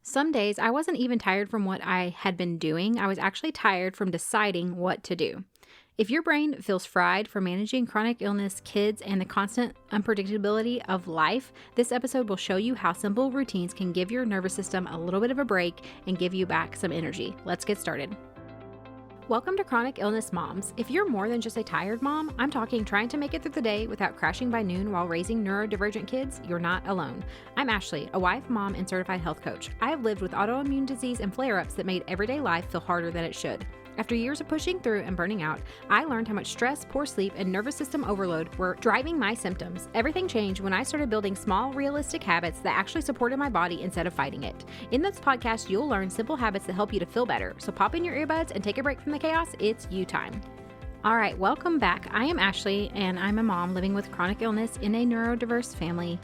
Some days I wasn't even tired from what I had been doing. I was actually tired from deciding what to do. If your brain feels fried from managing chronic illness, kids, and the constant unpredictability of life, this episode will show you how simple routines can give your nervous system a little bit of a break and give you back some energy. Let's get started. Welcome to Chronic Illness Moms. If you're more than just a tired mom, I'm talking trying to make it through the day without crashing by noon while raising neurodivergent kids, you're not alone. I'm Ashley, a wife, mom, and certified health coach. I have lived with autoimmune disease and flare-ups that made everyday life feel harder than it should. After years of pushing through and burning out, I learned how much stress, poor sleep, and nervous system overload were driving my symptoms. Everything changed when I started building small, realistic habits that actually supported my body instead of fighting it. In this podcast, you'll learn simple habits that help you to feel better. So pop in your earbuds and take a break from the chaos. It's you time. All right, welcome back. I am Ashley, and I'm a mom living with chronic illness in a neurodiverse family.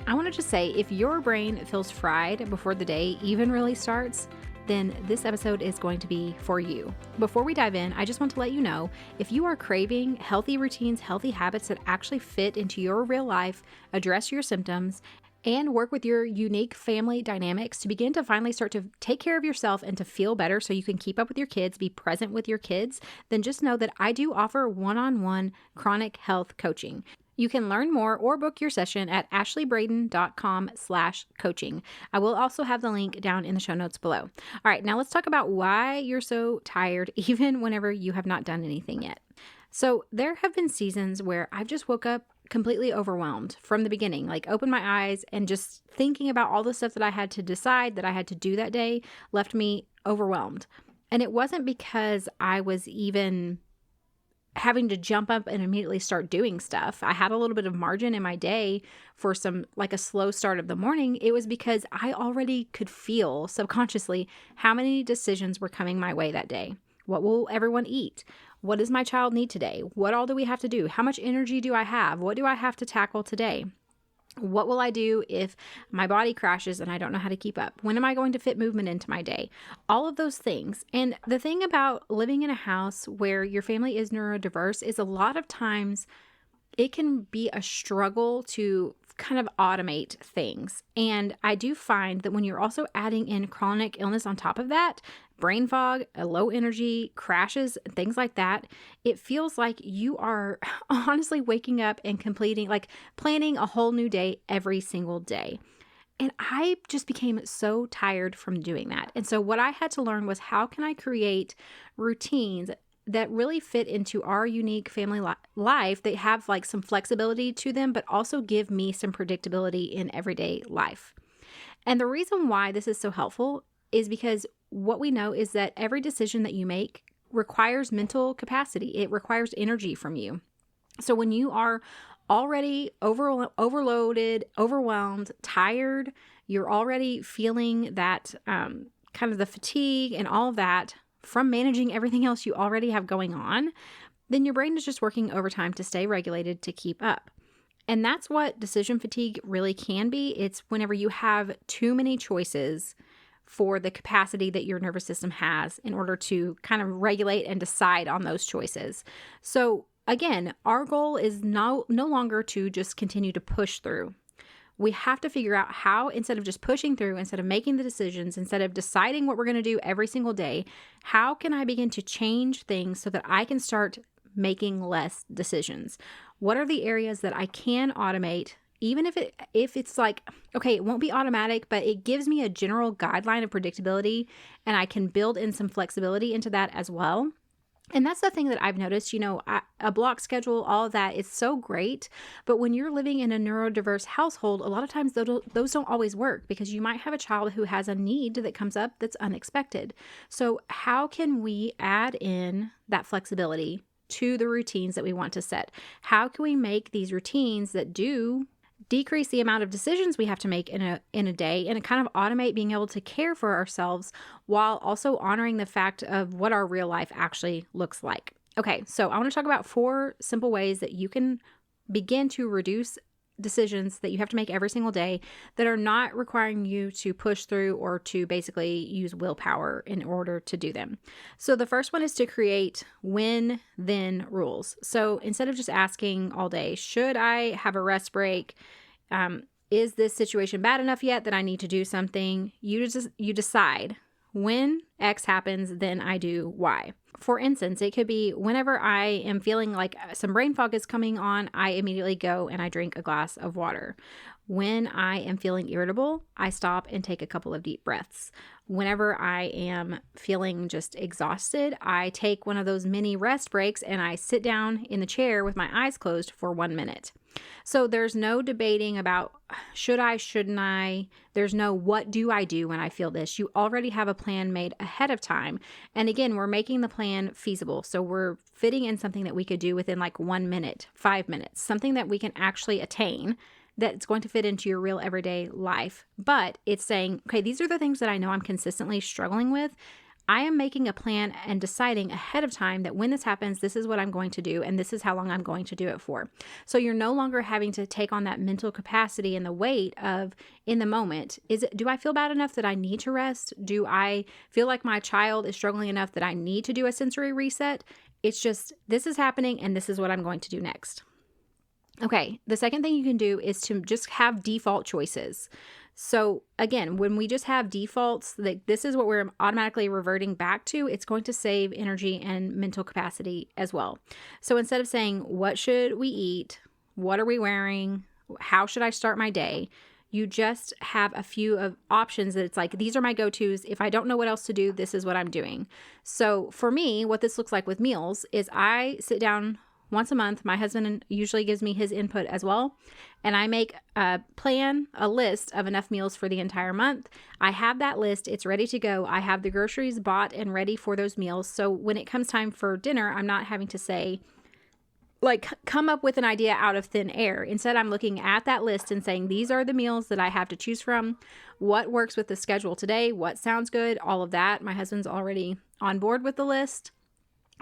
I want to just say, if your brain feels fried before the day even really starts, then this episode is going to be for you. Before we dive in, I just want to let you know, if you are craving healthy routines, healthy habits that actually fit into your real life, address your symptoms, and work with your unique family dynamics to begin to finally start to take care of yourself and to feel better so you can keep up with your kids, be present with your kids, then just know that I do offer one-on-one chronic health coaching. You can learn more or book your session at ashleybraden.com/coaching. I will also have the link down in the show notes below. All right, now let's talk about why you're so tired even whenever you have not done anything yet. So there have been seasons where I've just woke up completely overwhelmed from the beginning, like opened my eyes and just thinking about all the stuff that I had to decide that I had to do that day left me overwhelmed. And it wasn't because I was even having to jump up and immediately start doing stuff. I had a little bit of margin in my day for like a slow start of the morning. It was because I already could feel subconsciously how many decisions were coming my way that day. What will everyone eat? What does my child need today? What all do we have to do? How much energy do I have? What do I have to tackle today? What will I do if my body crashes and I don't know how to keep up? When am I going to fit movement into my day? All of those things. And the thing about living in a house where your family is neurodiverse is a lot of times it can be a struggle to kind of automate things. And I do find that when you're also adding in chronic illness on top of that, brain fog, a low energy, crashes, things like that, it feels like you are honestly waking up and planning a whole new day every single day. And I just became so tired from doing that. And so what I had to learn was, how can I create routines that really fit into our unique family life, that have like some flexibility to them, but also give me some predictability in everyday life. And the reason why this is so helpful is because what we know is that every decision that you make requires mental capacity. It requires energy from you. So when you are already overloaded, overwhelmed, tired, you're already feeling that kind of the fatigue and all of that from managing everything else you already have going on, then your brain is just working overtime to stay regulated to keep up. And that's what decision fatigue really can be. It's whenever you have too many choices for the capacity that your nervous system has in order to kind of regulate and decide on those choices. So again, our goal is no longer to just continue to push through. We have to figure out how, instead of just pushing through, instead of making the decisions, instead of deciding what we're going to do every single day, how can I begin to change things so that I can start making less decisions? What are the areas that I can automate, even if it's like, okay, it won't be automatic, but it gives me a general guideline of predictability, and I can build in some flexibility into that as well. And that's the thing that I've noticed, a block schedule, all of that is so great. But when you're living in a neurodiverse household, a lot of times those don't always work, because you might have a child who has a need that comes up that's unexpected. So how can we add in that flexibility to the routines that we want to set? How can we make these routines that do decrease the amount of decisions we have to make in a day, and kind of automate being able to care for ourselves while also honoring the fact of what our real life actually looks like? Okay, so I want to talk about 4 simple ways that you can begin to reduce decisions that you have to make every single day that are not requiring you to push through or to basically use willpower in order to do them. So the first one is to create when-then rules. So instead of just asking all day, should I have a rest break? is this situation bad enough yet that I need to do something? You decide when X happens, then I do Y. For instance, it could be whenever I am feeling like some brain fog is coming on, I immediately go and I drink a glass of water. When I am feeling irritable, I stop and take a couple of deep breaths. Whenever I am feeling just exhausted, I take one of those mini rest breaks and I sit down in the chair with my eyes closed for 1 minute. So there's no debating about should I, shouldn't I? There's no what do I do when I feel this? You already have a plan made ahead of time. And again, we're making the plan feasible. So we're fitting in something that we could do within like 1 minute, 5 minutes, something that we can actually attain that's going to fit into your real everyday life. But it's saying, okay, these are the things that I know I'm consistently struggling with. I am making a plan and deciding ahead of time that when this happens, this is what I'm going to do, and this is how long I'm going to do it for. So you're no longer having to take on that mental capacity and the weight of in the moment. Do I feel bad enough that I need to rest? Do I feel like my child is struggling enough that I need to do a sensory reset? It's just, this is happening and this is what I'm going to do next. Okay, the second thing you can do is to just have default choices. So again, when we just have defaults, this is what we're automatically reverting back to, it's going to save energy and mental capacity as well. So instead of saying, what should we eat? What are we wearing? How should I start my day? You just have a few of options that it's like, these are my go-tos. If I don't know what else to do, this is what I'm doing. So for me, what this looks like with meals is I sit down once a month. My husband usually gives me his input as well. And I make a plan, a list of enough meals for the entire month. I have that list. It's ready to go. I have the groceries bought and ready for those meals. So when it comes time for dinner, I'm not having to say, like, come up with an idea out of thin air. Instead, I'm looking at that list and saying, these are the meals that I have to choose from. What works with the schedule today? What sounds good? All of that. My husband's already on board with the list.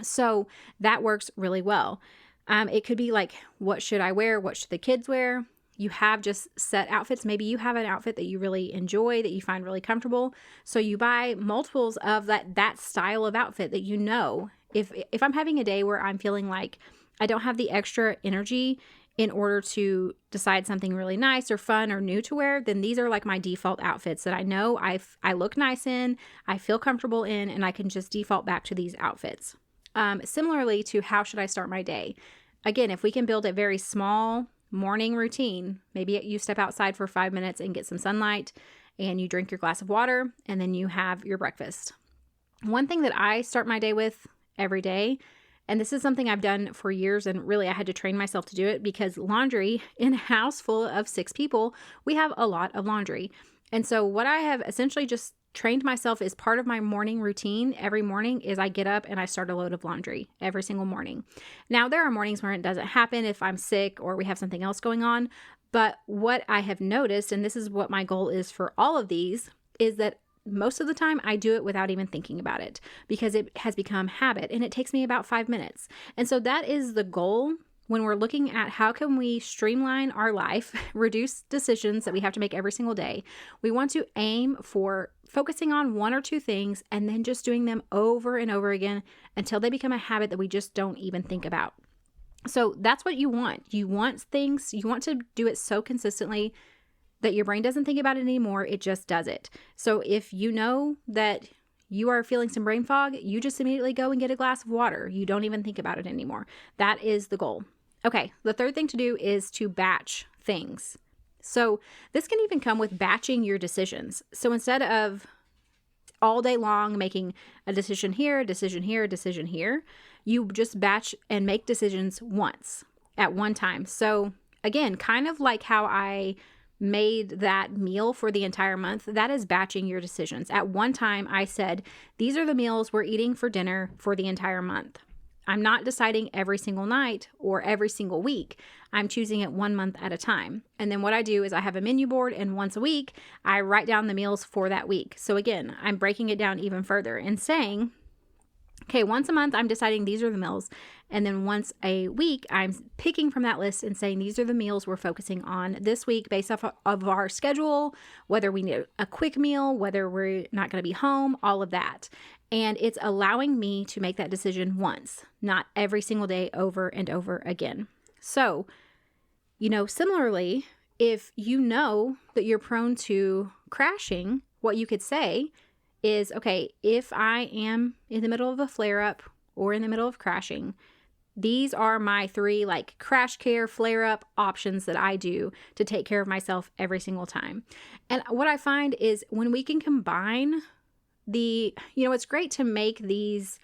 So that works really well. It could be like, what should I wear? What should the kids wear? You have just set outfits. Maybe you have an outfit that you really enjoy, that you find really comfortable. So you buy multiples of that style of outfit that you know. If I'm having a day where I'm feeling like I don't have the extra energy in order to decide something really nice or fun or new to wear, then these are like my default outfits that I know I look nice in, I feel comfortable in, and I can just default back to these outfits. Similarly to how should I start my day? Again, if we can build a very small morning routine, maybe you step outside for 5 minutes and get some sunlight and you drink your glass of water and then you have your breakfast. One thing that I start my day with every day, and this is something I've done for years, and really I had to train myself to do it because laundry in a house full of 6 people, we have a lot of laundry. And so what I have essentially just trained myself is part of my morning routine every morning is I get up and I start a load of laundry every single morning. Now, there are mornings where it doesn't happen if I'm sick or we have something else going on. But what I have noticed, and this is what my goal is for all of these, is that most of the time I do it without even thinking about it because it has become habit and it takes me about 5 minutes. And so that is the goal when we're looking at how can we streamline our life, reduce decisions that we have to make every single day. We want to aim for focusing on 1 or 2 things and then just doing them over and over again until they become a habit that we just don't even think about. So that's what you want. You want things, you want to do it so consistently that your brain doesn't think about it anymore. It just does it. So if you know that you are feeling some brain fog, you just immediately go and get a glass of water. You don't even think about it anymore. That is the goal. Okay, the third thing to do is to batch things. So this can even come with batching your decisions. So instead of all day long making a decision here, a decision here, a decision here, you just batch and make decisions once at one time. So again, kind of like how I made that meal for the entire month, that is batching your decisions. At one time, I said, these are the meals we're eating for dinner for the entire month. I'm not deciding every single night or every single week. I'm choosing it 1 month at a time. And then what I do is I have a menu board, and once a week, I write down the meals for that week. So again, I'm breaking it down even further and saying, okay, once a month, I'm deciding these are the meals. And then once a week, I'm picking from that list and saying, these are the meals we're focusing on this week based off of our schedule, whether we need a quick meal, whether we're not going to be home, all of that. And it's allowing me to make that decision once, not every single day over and over again. So, similarly, if you know that you're prone to crashing, what you could say is, okay, if I am in the middle of a flare-up or in the middle of crashing, these are my 3 like crash care, flare-up options that I do to take care of myself every single time. And what I find is when we can combine it's great to make these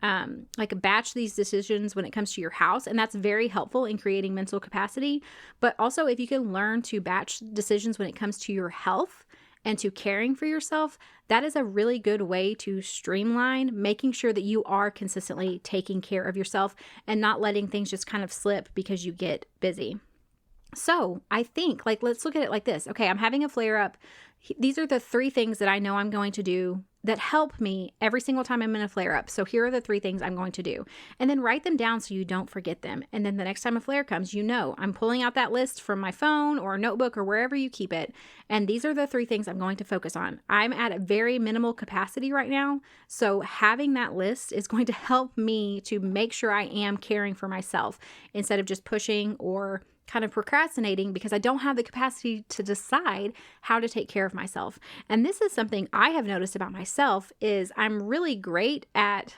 batch these decisions when it comes to your house, and that's very helpful in creating mental capacity. But also, if you can learn to batch decisions when it comes to your health and to caring for yourself, that is a really good way to streamline making sure that you are consistently taking care of yourself and not letting things just kind of slip because you get busy. So I think, let's look at it like this. Okay, I'm having a flare up. These are the 3 things that I know I'm going to do that help me every single time I'm in a flare up. So here are the 3 things I'm going to do. And then write them down so you don't forget them. And then the next time a flare comes, I'm pulling out that list from my phone or notebook or wherever you keep it. And these are the 3 things I'm going to focus on. I'm at a very minimal capacity right now. So having that list is going to help me to make sure I am caring for myself instead of just pushing or kind of procrastinating because I don't have the capacity to decide how to take care of myself. And this is something I have noticed about myself is I'm really great at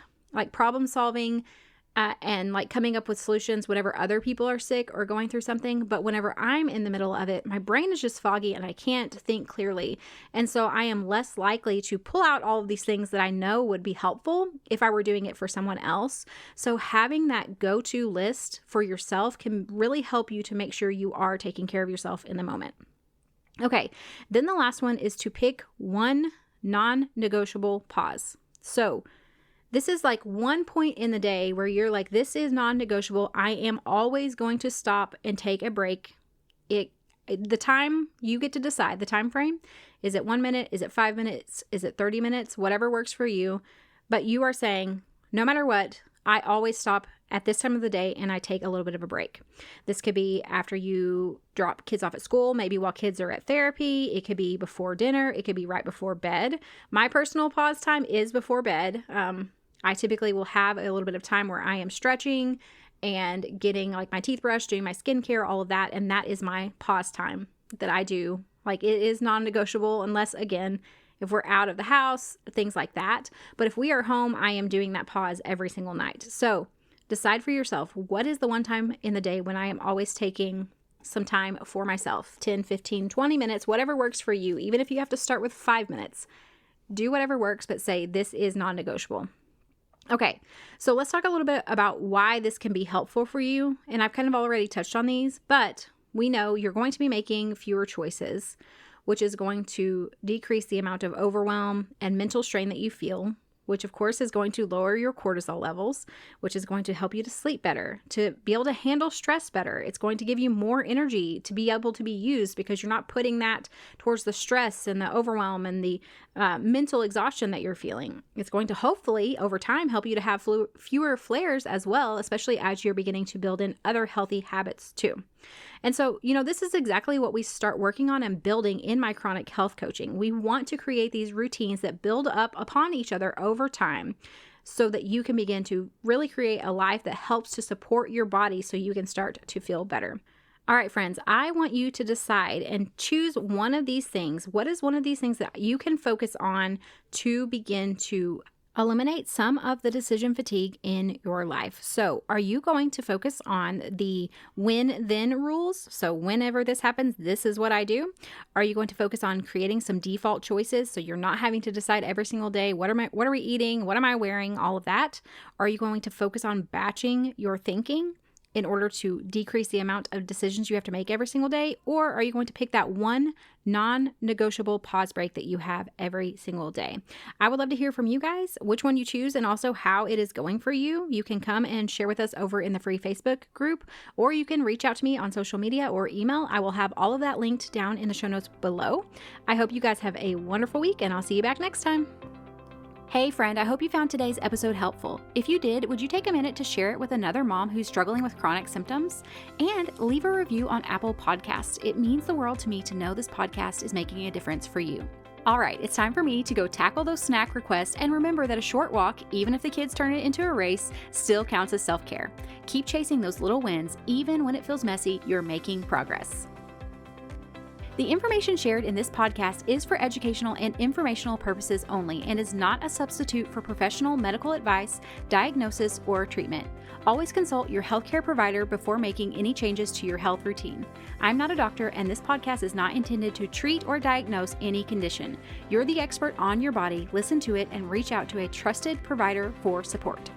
problem solving and coming up with solutions whenever other people are sick or going through something. But whenever I'm in the middle of it, my brain is just foggy and I can't think clearly. And so I am less likely to pull out all of these things that I know would be helpful if I were doing it for someone else. So having that go-to list for yourself can really help you to make sure you are taking care of yourself in the moment. Okay, then the last one is to pick one non-negotiable pause. So this is one point in the day where you're like, this is non-negotiable. I am always going to stop and take a break. The time you get to decide, the time frame, is it 1 minute? Is it 5 minutes? Is it 30 minutes? Whatever works for you. But you are saying, no matter what, I always stop at this time of the day and I take a little bit of a break. This could be after you drop kids off at school, maybe while kids are at therapy. It could be before dinner. It could be right before bed. My personal pause time is before bed. I typically will have a little bit of time where I am stretching and getting my teeth brushed, doing my skincare, all of that. And that is my pause time that I do. It is non-negotiable unless, again, if we're out of the house, things like that. But if we are home, I am doing that pause every single night. So decide for yourself, what is the one time in the day when I am always taking some time for myself? 10, 15, 20 minutes, whatever works for you. Even if you have to start with 5 minutes, do whatever works, but say this is non-negotiable. Okay, so let's talk a little bit about why this can be helpful for you. And I've kind of already touched on these, but we know you're going to be making fewer choices, which is going to decrease the amount of overwhelm and mental strain that you feel, which of course is going to lower your cortisol levels, which is going to help you to sleep better, to be able to handle stress better. It's going to give you more energy to be able to be used because you're not putting that towards the stress and the overwhelm and the mental exhaustion that you're feeling. It's going to hopefully over time help you to have fewer flares as well, especially as you're beginning to build in other healthy habits too. And so, this is exactly what we start working on and building in my chronic health coaching. We want to create these routines that build up upon each other over time so that you can begin to really create a life that helps to support your body so you can start to feel better. All right, friends, I want you to decide and choose one of these things. What is one of these things that you can focus on to begin to eliminate some of the decision fatigue in your life? So are you going to focus on the when-then rules? So whenever this happens, this is what I do. Are you going to focus on creating some default choices so you're not having to decide every single day, what are we eating? What am I wearing? All of that. Are you going to focus on batching your thinking in order to decrease the amount of decisions you have to make every single day? Or are you going to pick that one non-negotiable pause break that you have every single day? I would love to hear from you guys, which one you choose and also how it is going for you. You can come and share with us over in the free Facebook group, or you can reach out to me on social media or email. I will have all of that linked down in the show notes below. I hope you guys have a wonderful week and I'll see you back next time. Hey friend, I hope you found today's episode helpful. If you did, would you take a minute to share it with another mom who's struggling with chronic symptoms? And leave a review on Apple Podcasts. It means the world to me to know this podcast is making a difference for you. All right, it's time for me to go tackle those snack requests, and remember that a short walk, even if the kids turn it into a race, still counts as self-care. Keep chasing those little wins. Even when it feels messy, you're making progress. The information shared in this podcast is for educational and informational purposes only and is not a substitute for professional medical advice, diagnosis, or treatment. Always consult your healthcare provider before making any changes to your health routine. I'm not a doctor, and this podcast is not intended to treat or diagnose any condition. You're the expert on your body. Listen to it and reach out to a trusted provider for support.